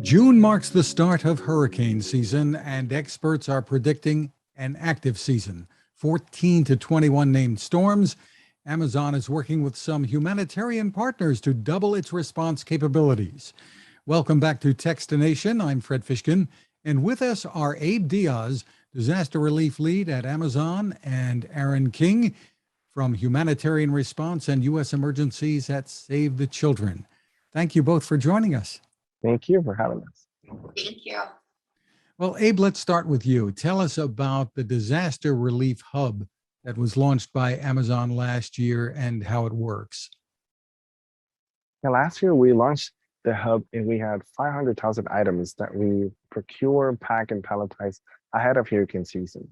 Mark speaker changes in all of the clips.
Speaker 1: June marks the start of hurricane season, and experts are predicting an active season. 14 to 21 named storms. Amazon is working with some humanitarian partners to double its response capabilities. Welcome back to Techstination. I'm Fred Fishkin, and with us are Abe Diaz, disaster relief lead at Amazon, and Aaron King from Humanitarian Response and U.S. Emergencies at Save the Children. Thank you both for joining us.
Speaker 2: Thank you for having us.
Speaker 3: Thank you.
Speaker 1: Well, Abe, let's start with you. Tell us about the Disaster Relief Hub that was launched by Amazon last year and how it works.
Speaker 2: Now, last year, we launched the hub and we had 500,000 items that we procure, pack, and palletize ahead of hurricane season.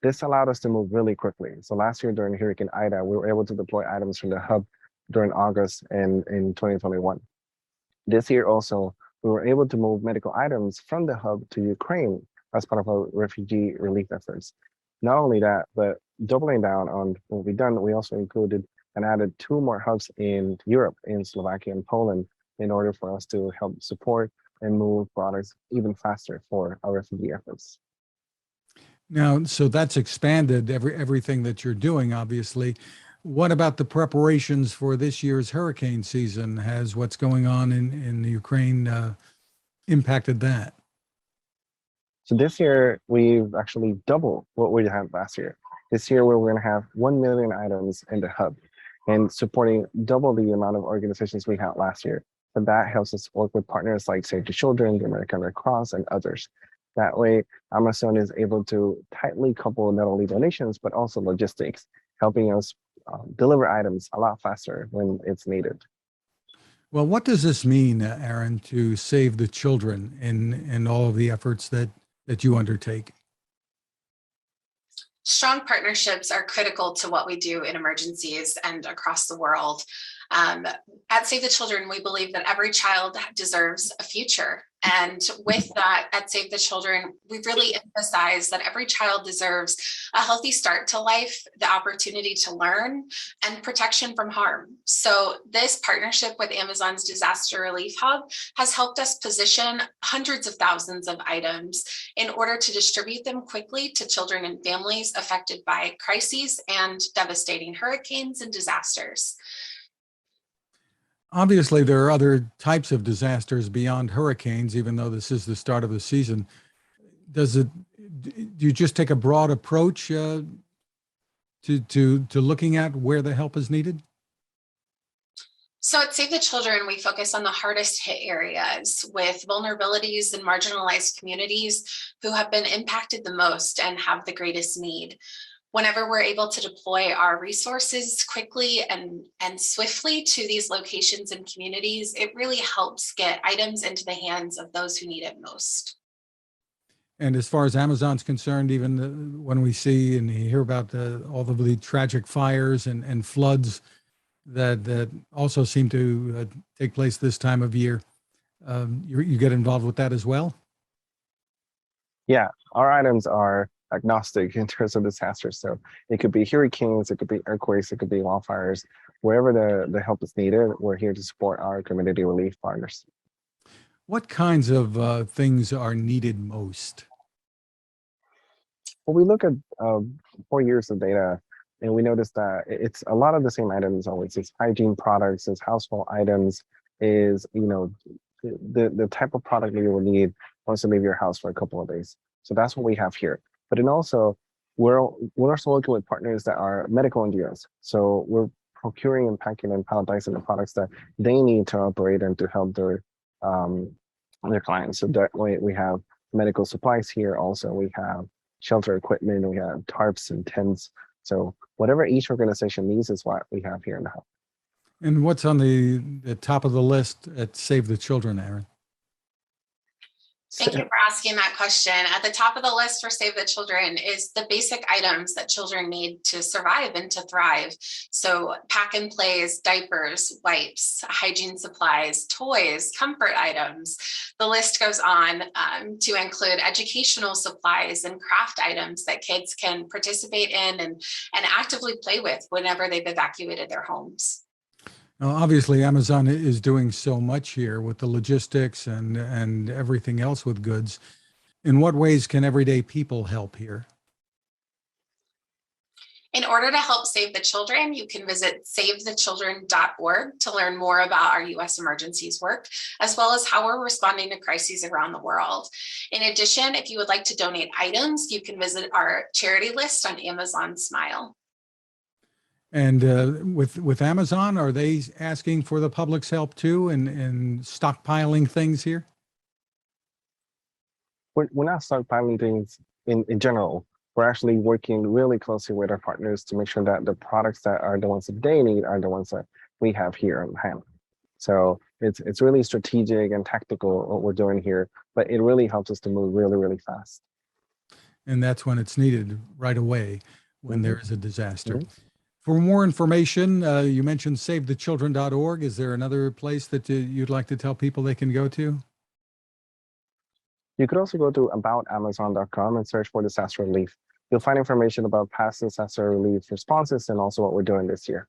Speaker 2: This allowed us to move really quickly. So last year during Hurricane Ida, we were able to deploy items from the hub during August and in 2021. This year also, we were able to move medical items from the hub to Ukraine as part of our refugee relief efforts. Not only that, but doubling down on what we've done, we also included and added 2 more hubs in Europe, in Slovakia and Poland, in order for us to help support and move products even faster for our refugee efforts.
Speaker 1: Now, so that's expanded everything that you're doing, obviously. What about the preparations for this year's hurricane season? Has what's going on in the Ukraine impacted that?
Speaker 2: So this year, we've actually doubled what we had last year. This year, we're going to have 1 million items in the hub and supporting double the amount of organizations we had last year. And that helps us work with partners like Save the Children, the American Red Cross, and others. That way, Amazon is able to tightly couple not only donations, but also logistics, helping us deliver items a lot faster when it's needed.
Speaker 1: Well, what does this mean, Aaron, to Save the Children in all of the efforts that you undertake?
Speaker 3: Strong partnerships are critical to what we do in emergencies and across the world. At Save the Children, we believe that every child deserves a future. And with that, at Save the Children, we really emphasize that every child deserves a healthy start to life, the opportunity to learn, and protection from harm. So this partnership with Amazon's Disaster Relief Hub has helped us position hundreds of thousands of items in order to distribute them quickly to children and families affected by crises and devastating hurricanes and disasters.
Speaker 1: Obviously, there are other types of disasters beyond hurricanes, even though this is the start of the season. Do you just take a broad approach to looking at where the help is needed?
Speaker 3: So at Save the Children, we focus on the hardest hit areas with vulnerabilities and marginalized communities who have been impacted the most and have the greatest need. Whenever we're able to deploy our resources quickly and swiftly to these locations and communities, it really helps get items into the hands of those who need it most.
Speaker 1: And as far as Amazon's concerned, even when we see and hear about all of the tragic fires and floods that also seem to take place this time of year, you get involved with that as well?
Speaker 2: Yeah, our items are agnostic in terms of disasters. So it could be hurricanes, it could be earthquakes, it could be wildfires. Wherever the help is needed, we're here to support our community relief partners.
Speaker 1: What kinds of things are needed most?
Speaker 2: Well, we look at 4 years of data, and we notice that it's a lot of the same items always. It's hygiene products, it's household items, is the type of product that you will need once you leave your house for a couple of days. So that's what we have here. But then also, we're also working with partners that are medical NGOs. So we're procuring and packing and palletizing the products that they need to operate and to help their clients. So that way we have medical supplies here. Also, we have shelter equipment, we have tarps and tents. So whatever each organization needs is what we have here in the hub.
Speaker 1: And what's on the top of the list at Save the Children, Aaron?
Speaker 3: Thank you for asking that question. At the top of the list for Save the Children is the basic items that children need to survive and to thrive. So pack and plays, diapers, wipes, hygiene supplies, toys, comfort items. The list goes on to include educational supplies and craft items that kids can participate in and actively play with whenever they've evacuated their homes.
Speaker 1: Now, obviously, Amazon is doing so much here with the logistics and everything else with goods. In what ways can everyday people help here?
Speaker 3: In order to help save the children, you can visit savethechildren.org to learn more about our U.S. emergencies work, as well as how we're responding to crises around the world. In addition, if you would like to donate items, you can visit our charity list on Amazon Smile.
Speaker 1: And with Amazon, are they asking for the public's help too in stockpiling things here?
Speaker 2: We're not stockpiling things in general. We're actually working really closely with our partners to make sure that the products that are the ones that they need are the ones that we have here on hand. So it's really strategic and tactical what we're doing here, but it really helps us to move really, really fast.
Speaker 1: And that's when it's needed right away when
Speaker 2: Mhm.
Speaker 1: there is a disaster.
Speaker 2: Mhm.
Speaker 1: For more information, you mentioned savethechildren.org. Is there another place that you'd like to tell people they can go to?
Speaker 2: You could also go to aboutamazon.com and search for disaster relief. You'll find information about past disaster relief responses and also what we're doing this year.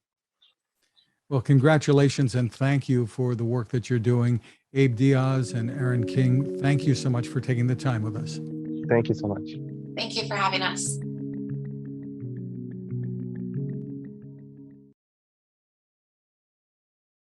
Speaker 1: Well, congratulations and thank you for the work that you're doing. Abe Diaz and Aaron King, thank you so much for taking the time with us.
Speaker 2: Thank you so much.
Speaker 3: Thank you for having us.